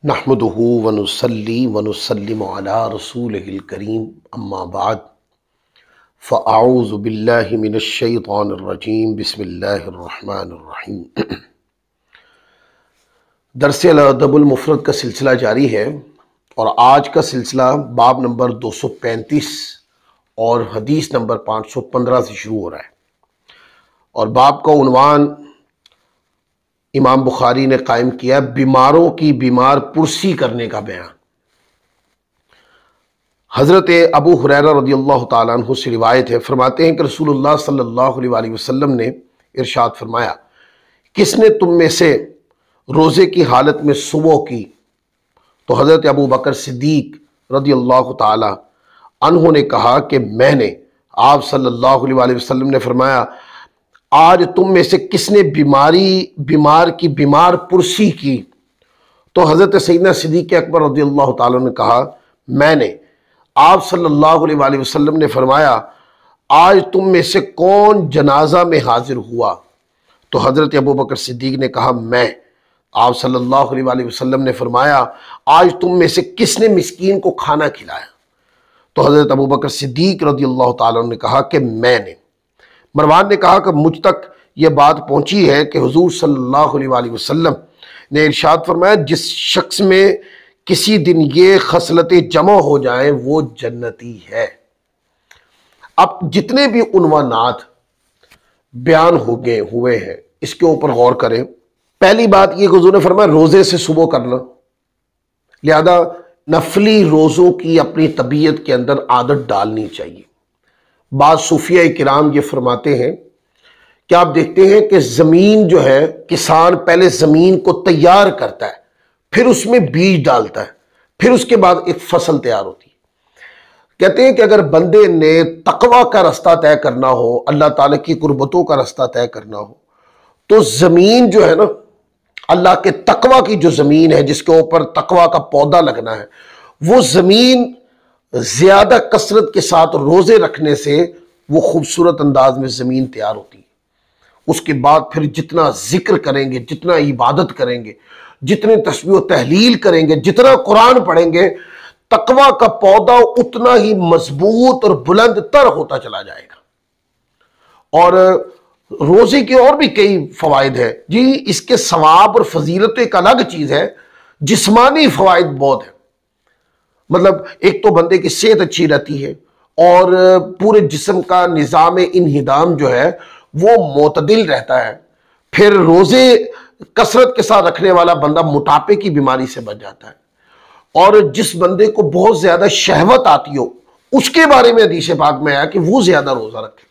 نحمدہ ونصلی ونسلم علی رسولہ الکریم اما بعد فاعوذ باللہ من الشیطان الرجیم بسم اللہ الرحمن الرحیم۔ درس الادب المفرد کا سلسلہ جاری ہے اور آج کا سلسلہ باب نمبر 235 اور حدیث نمبر 515 سے شروع ہو رہا ہے، اور باب کا عنوان امام بخاری نے قائم کیا بیماروں کی بیمار پرسی کرنے کا بیان۔ حضرت ابو ہریرہ رضی اللہ تعالیٰ عنہ سے روایت ہے، فرماتے ہیں کہ رسول اللہ صلی اللہ علیہ وآلہ وسلم نے ارشاد فرمایا، کس نے تم میں سے روزے کی حالت میں صبح کی؟ تو حضرت ابو بکر صدیق رضی اللہ تعالیٰ عنہ نے کہا کہ میں نے۔ آپ صلی اللہ علیہ وآلہ وسلم نے فرمایا، آج تم میں سے کس نے بیمار کی بیمار پرسی کی؟ تو حضرت سیدنا صدیق اکبر رضی اللہ تعالیٰ نے کہا میں نے۔ آپ صلی اللہ علیہ وآلہ وسلم نے فرمایا، آج تم میں سے کون جنازہ میں حاضر ہوا؟ تو حضرت ابو بکر صدیق نے کہا میں۔ آپ صلی اللہ علیہ وآلہ وسلم نے فرمایا، آج تم میں سے کس نے مسکین کو کھانا کھلایا؟ تو حضرت ابو بکر صدیق رضی اللہ تعالیٰ نے کہا کہ میں نے۔ مروان نے کہا کہ مجھ تک یہ بات پہنچی ہے کہ حضور صلی اللہ علیہ وآلہ وسلم نے ارشاد فرمایا، جس شخص میں کسی دن یہ خصلتیں جمع ہو جائیں وہ جنتی ہے۔ اب جتنے بھی عنوانات بیان ہوئے ہیں اس کے اوپر غور کریں۔ پہلی بات یہ کہ حضور نے فرمایا روزے سے صبح کرنا، لہذا نفلی روزوں کی اپنی طبیعت کے اندر عادت ڈالنی چاہیے۔ بعض صوفیہ کرام یہ فرماتے ہیں کہ آپ دیکھتے ہیں کہ زمین جو ہے، کسان پہلے زمین کو تیار کرتا ہے، پھر اس میں بیج ڈالتا ہے، پھر اس کے بعد ایک فصل تیار ہوتی ہے۔ کہتے ہیں کہ اگر بندے نے تقوی کا رستہ طے کرنا ہو، اللہ تعالیٰ کی قربتوں کا رستہ طے کرنا ہو، تو زمین جو ہے نا، اللہ کے تقوی کی جو زمین ہے جس کے اوپر تقوی کا پودا لگنا ہے، وہ زمین زیادہ کثرت کے ساتھ روزے رکھنے سے وہ خوبصورت انداز میں زمین تیار ہوتی ہے۔ اس کے بعد پھر جتنا ذکر کریں گے، جتنا عبادت کریں گے، جتنے تسبیح و تحلیل کریں گے، جتنا قرآن پڑھیں گے، تقوی کا پودا اتنا ہی مضبوط اور بلند تر ہوتا چلا جائے گا۔ اور روزے کے اور بھی کئی فوائد ہیں جی، اس کے ثواب اور فضیلت تو ایک الگ چیز ہے، جسمانی فوائد بہت ہیں۔ مطلب ایک تو بندے کی صحت اچھی رہتی ہے اور پورے جسم کا نظام انہدام جو ہے وہ معتدل رہتا ہے۔ پھر روزے کثرت کے ساتھ رکھنے والا بندہ موٹاپے کی بیماری سے بچ جاتا ہے، اور جس بندے کو بہت زیادہ شہوت آتی ہو اس کے بارے میں حدیث پاک میں آیا کہ وہ زیادہ روزہ رکھے۔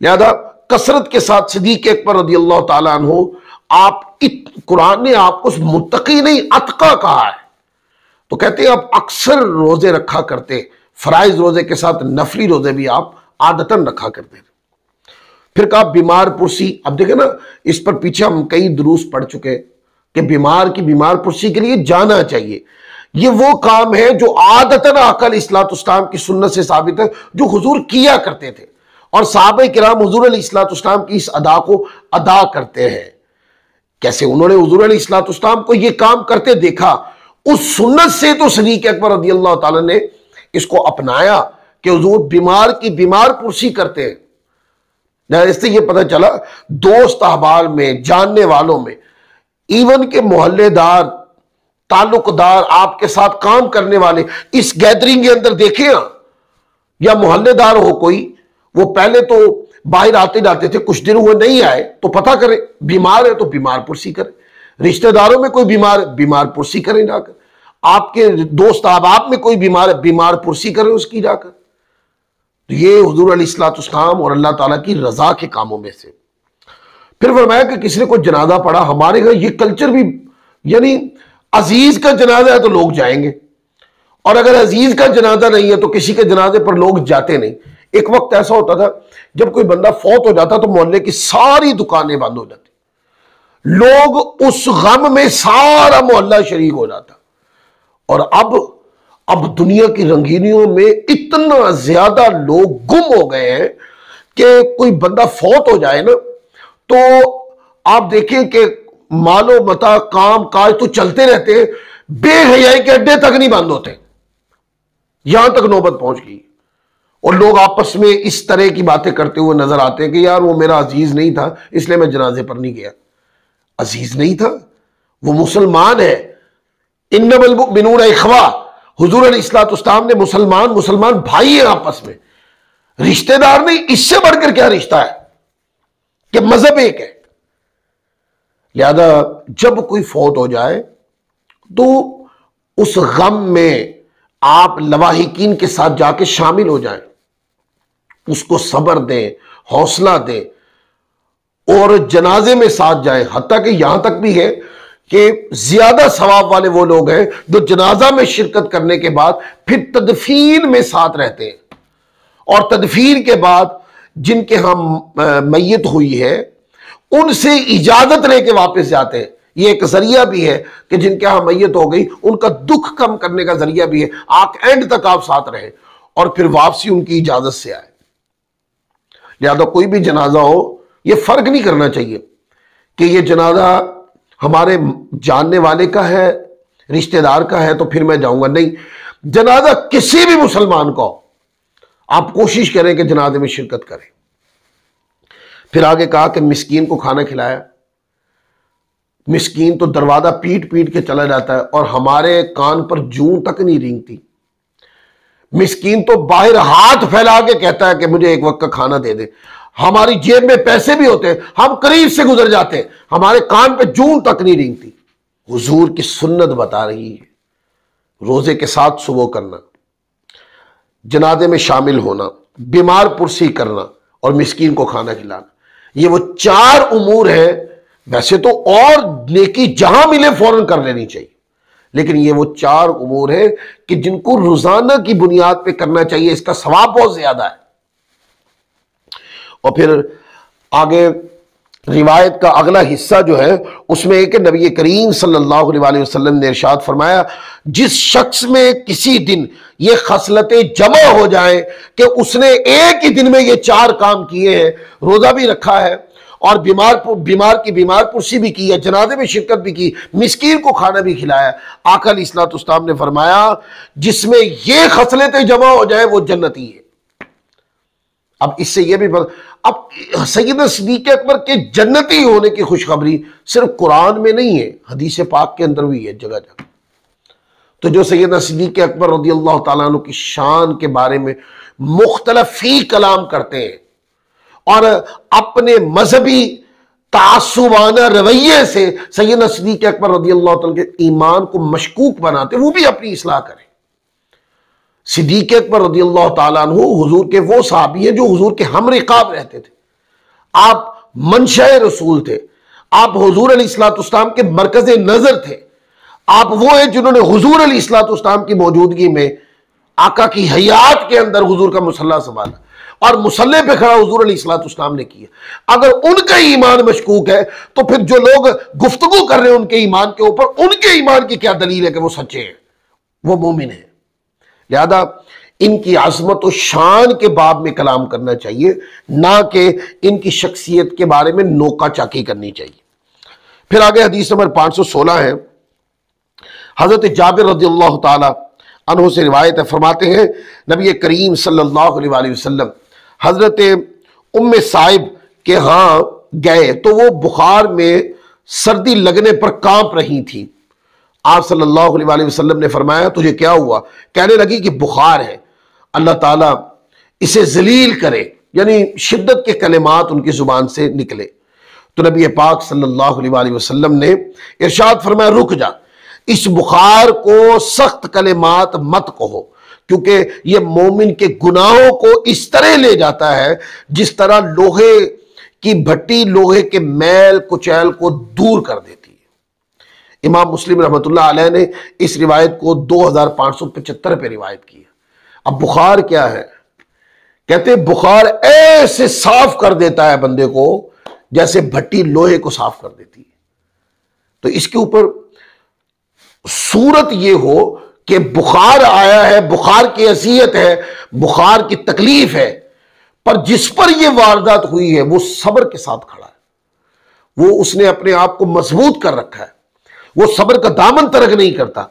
لہذا کثرت کے ساتھ صدیق اکبر رضی اللہ تعالیٰ عنہ، قرآن نے آپ کو متقی نہیں اتقی کہا ہے، تو کہتے ہیں آپ اکثر روزے رکھا کرتے، فرائض روزے کے ساتھ نفلی روزے بھی آپ عادتاً رکھا کرتے۔ پھر کہا بیمار پرسی۔ اب دیکھیں نا، اس پر پیچھے ہم کئی دروس پڑھ چکے کہ بیمار کی بیمار پرسی کے لیے جانا چاہیے۔ یہ وہ کام ہے جو عادتاً آقا علیہ الصلوۃ والسلام کی سنت سے ثابت ہے، جو حضور کیا کرتے تھے، اور صحابہ کرام حضور علیہ الصلوۃ والسلام کی اس ادا کو ادا کرتے ہیں۔ کیسے انہوں نے حضور علیہ الصلوۃ والسلام کو یہ کام کرتے دیکھا، اس سنت سے تو صدیق اکبر رضی اللہ تعالیٰ نے اس کو اپنایا کہ حضور بیمار کی بیمار پرسی کرتے ہیں۔ اس سے یہ پتہ چلا دوست احباب میں، جاننے والوں میں، ایون کہ محلے دار، تعلق دار، آپ کے ساتھ کام کرنے والے اس گیدرنگ کے اندر دیکھیں، یا محلے دار ہو کوئی، وہ پہلے تو باہر آتے جاتے تھے، کچھ دن ہوئے نہیں آئے تو پتہ کریں، بیمار ہے تو بیمار پرسی کریں۔ رشتہ داروں میں کوئی بیمار ہے، بیمار پرسی کریں جا کر۔ آپ کے دوست احباب میں کوئی بیمار ہے، بیمار پرسی کریں اس کی جا کر۔ تو یہ حضور علیہ الصلوۃ والسلام اور اللہ تعالیٰ کی رضا کے کاموں میں سے۔ پھر فرمایا کہ کسی نے کوئی جنازہ پڑھا، ہمارے گھر یہ کلچر بھی، یعنی عزیز کا جنازہ ہے تو لوگ جائیں گے، اور اگر عزیز کا جنازہ نہیں ہے تو کسی کے جنازے پر لوگ جاتے نہیں۔ ایک وقت ایسا ہوتا تھا جب کوئی بندہ فوت ہو جاتا تو محلے کی ساری دکانیں بند ہو جاتی، لوگ اس غم میں سارا محلہ شریک ہو جاتا۔ اور اب دنیا کی رنگینیوں میں اتنا زیادہ لوگ گم ہو گئے ہیں کہ کوئی بندہ فوت ہو جائے نا تو آپ دیکھیں کہ مال و متاع، کام کاج تو چلتے رہتے ہیں، بے حیائی کے اڈے تک نہیں بند ہوتے، یہاں تک نوبت پہنچ گئی۔ اور لوگ آپس میں اس طرح کی باتیں کرتے ہوئے نظر آتے ہیں کہ یار وہ میرا عزیز نہیں تھا اس لیے میں جنازے پر نہیں گیا۔ عزیز نہیں تھا، وہ مسلمان ہے۔ انما المؤمنون اخوہ، حضور علیہ الصلوۃ والسلام نے مسلمان بھائی ہیں آپس میں، رشتہ دار نہیں۔ اس سے بڑھ کر کیا رشتہ ہے کہ مذہب ایک ہے۔ لہذا جب کوئی فوت ہو جائے تو اس غم میں آپ لواحقین کے ساتھ جا کے شامل ہو جائیں، اس کو صبر دیں، حوصلہ دیں اور جنازے میں ساتھ جائیں۔ حتیٰ کہ یہاں تک بھی ہے کہ زیادہ ثواب والے وہ لوگ ہیں جو جنازہ میں شرکت کرنے کے بعد پھر تدفین میں ساتھ رہتے ہیں، اور تدفین کے بعد جن کے ہم میت ہوئی ہے ان سے اجازت لے کے واپس جاتے ہیں۔ یہ ایک ذریعہ بھی ہے کہ جن کے ہاں میت ہو گئی ان کا دکھ کم کرنے کا ذریعہ بھی ہے، اینڈ تک آپ ساتھ رہیں اور پھر واپسی ان کی اجازت سے آئے۔ لہذا کوئی بھی جنازہ ہو یہ فرق نہیں کرنا چاہیے کہ یہ جنازہ ہمارے جاننے والے کا ہے، رشتہ دار کا ہے تو پھر میں جاؤں گا، نہیں۔ جنازہ کسی بھی مسلمان کا ہو آپ کوشش کریں کہ جنازے میں شرکت کریں۔ پھر آگے کہا کہ مسکین کو کھانا کھلایا۔ مسکین تو دروازہ پیٹ پیٹ کے چلا جاتا ہے اور ہمارے کان پر جوں تک نہیں رینگتی۔ مسکین تو باہر ہاتھ پھیلا کے کہتا ہے کہ مجھے ایک وقت کا کھانا دے دے۔ ہماری جیب میں پیسے بھی ہوتے ہیں، ہم قریب سے گزر جاتے ہیں، ہمارے کان پہ جون تک نہیں رینگتی۔ حضور کی سنت بتا رہی ہے روزے کے ساتھ صبح کرنا، جنازے میں شامل ہونا، بیمار پرسی کرنا اور مسکین کو کھانا کھلانا۔ یہ وہ 4 امور ہیں۔ ویسے تو اور نیکی جہاں ملے فوراً کر لینی چاہیے، لیکن یہ وہ 4 امور ہیں کہ جن کو روزانہ کی بنیاد پہ کرنا چاہیے، اس کا ثواب بہت زیادہ ہے۔ اور پھر آگے روایت کا اگلا حصہ جو ہے اس میں ایک نبی کریم صلی اللہ علیہ وسلم نے ارشاد فرمایا، جس شخص میں کسی دن یہ خصلتیں جمع ہو جائیں کہ اس نے ایک ہی دن میں یہ 4 کام کیے ہیں، روزہ بھی رکھا ہے اور بیمار پرسی بھی کی ہے، جنازے میں شرکت بھی کی، مسکین کو کھانا بھی کھلایا، آقا علیہ الصلوۃ والسلام نے فرمایا جس میں یہ خصلتیں جمع ہو جائیں وہ جنتی ہے۔ اب اس سے یہ بھی اب سیدنا صدیق اکبر کے جنتی ہونے کی خوشخبری صرف قرآن میں نہیں ہے، حدیث پاک کے اندر بھی ہے جگہ جگہ۔ تو جو سیدنا صدیق اکبر رضی اللہ تعالیٰ عنہ کی شان کے بارے میں مختلف کلام کرتے ہیں اور اپنے مذہبی تعصبانہ رویے سے سیدنا صدیق اکبر رضی اللہ تعالیٰ کے ایمان کو مشکوک بناتے ہیں، وہ بھی اپنی اصلاح کریں۔ صدیق اکبر رضی اللہ تعالیٰ عنہ حضور کے وہ صحابی ہیں جو حضور کے ہم رکاب رہتے تھے، آپ منشأ رسول تھے، آپ حضور علیہ الصلوۃ والسلام کے مرکز نظر تھے، آپ وہ ہیں جنہوں نے حضور علیہ الصلوۃ والسلام کی موجودگی میں آقا کی حیات کے اندر حضور کا مصلی سنبھالا اور مصلی پہ کھڑا حضور علیہ الصلوۃ والسلام نے کیا۔ اگر ان کا ایمان مشکوک ہے تو پھر جو لوگ گفتگو کر رہے ہیں ان کے ایمان کے اوپر، ان کے ایمان کی کیا دلیل ہے کہ وہ سچے ہیں، وہ مومن ہیں؟ لہذا ان کی عظمت و شان کے باب میں کلام کرنا چاہیے، نہ کہ ان کی شخصیت کے بارے میں نوکا چاکی کرنی چاہیے۔ پھر آگے حدیث نمبر 516 ہے، حضرت جابر رضی اللہ تعالی عنہ سے روایت ہے، فرماتے ہیں نبی کریم صلی اللہ علیہ وسلم حضرت ام صائب کے ہاں گئے تو وہ بخار میں سردی لگنے پر کانپ رہی تھی۔ آپ صلی اللہ علیہ وسلم نے فرمایا تجھے کیا ہوا؟ کہنے لگی کہ بخار ہے، اللہ تعالیٰ اسے ذلیل کرے، یعنی شدت کے کلمات ان کی زبان سے نکلے۔ تو نبی پاک صلی اللہ علیہ وسلم نے ارشاد فرمایا رک جا، اس بخار کو سخت کلمات مت کہو، کیونکہ یہ مومن کے گناہوں کو اس طرح لے جاتا ہے جس طرح لوہے کی بھٹی لوہے کے میل کچیل کو دور کر دیتی ہے۔ امام مسلم رحمۃ اللہ علیہ نے اس روایت کو 2575 پہ روایت کی ہے۔ اب بخار کیا ہے؟ کہتے ہیں بخار ایسے صاف کر دیتا ہے بندے کو جیسے بھٹی لوہے کو صاف کر دیتی ہے۔ تو اس کے اوپر صورت یہ ہو کہ بخار آیا ہے، بخار کی اذیت ہے، بخار کی تکلیف ہے، پر جس پر یہ واردات ہوئی ہے وہ صبر کے ساتھ کھڑا ہے، وہ اس نے اپنے آپ کو مضبوط کر رکھا ہے، وہ صبر کا دامن ترک نہیں کرتا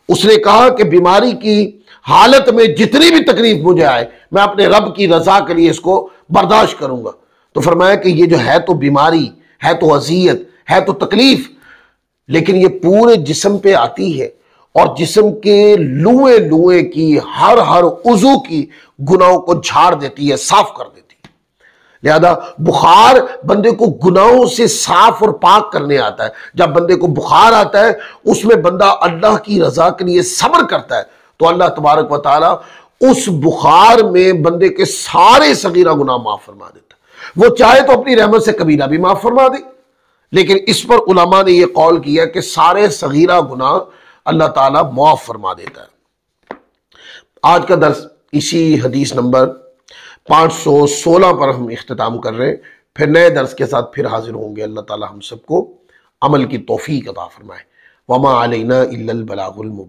اس نے کہا کہ بیماری کی حالت میں جتنی بھی تکلیف مجھے آئے میں اپنے رب کی رضا کے لیے اس کو برداشت کروں گا۔ تو فرمایا کہ یہ جو ہے تو بیماری ہے، تو اذیت ہے، تو تکلیف، لیکن یہ پورے جسم پہ آتی ہے اور جسم کے لوئے لوئے کی ہر عضو کی گناہوں کو جھاڑ دیتی ہے، صاف کر دیتی ہے۔ لہذا بخار بندے کو گناہوں سے صاف اور پاک کرنے آتا ہے۔ جب بندے کو بخار آتا ہے اس میں بندہ اللہ کی رضا کے لیے صبر کرتا ہے تو اللہ تبارک و تعالی اس بخار میں بندے کے سارے صغیرہ گناہ معاف فرما دیتا ہے۔ وہ چاہے تو اپنی رحمت سے کبیرہ بھی معاف فرما دے، لیکن اس پر علماء نے یہ قول کیا کہ سارے صغیرہ گناہ اللہ تعالیٰ معاف فرما دیتا ہے۔ آج کا درس اسی حدیث نمبر 516 پر ہم اختتام کر رہے ہیں، پھر نئے درس کے ساتھ پھر حاضر ہوں گے۔ اللہ تعالیٰ ہم سب کو عمل کی توفیق عطا فرمائے۔ وما علینا الا البلاغ المبین۔